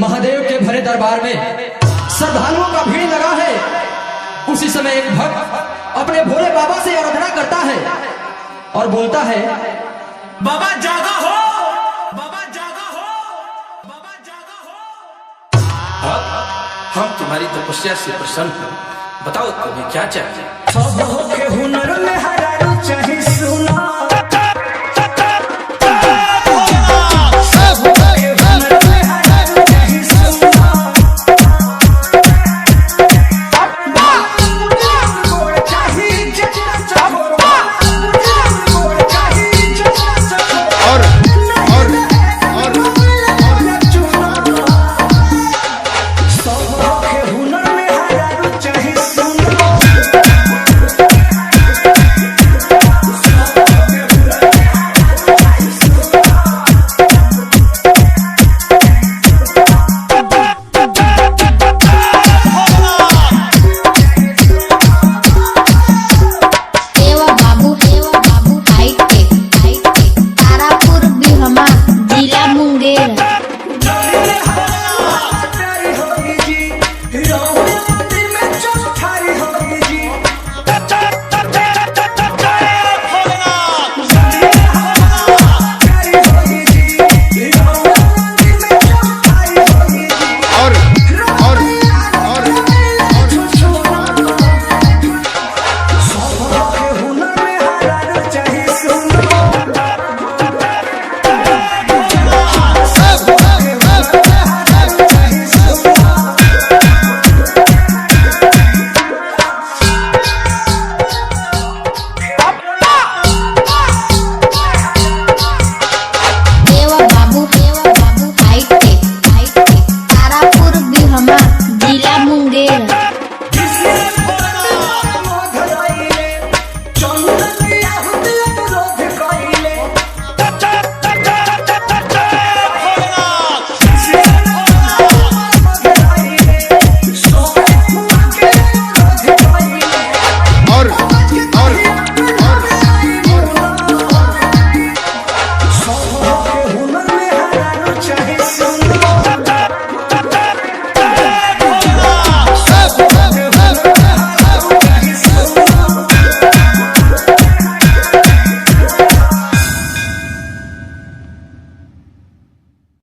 महादेव के भरे दरबार में श्रद्धालुओं का भीड़ लगा है। उसी समय एक भक्त अपने भोले बाबा से आराधना करता है और बोलता है, बाबा जागा हो, बाबा जागा हो, बाबा जागा हो। हम तुम्हारी तपस्या से प्रसन्न हैं। बताओ तुम्हें क्या चाहिए? सब के हुनर में हरारू चाहिए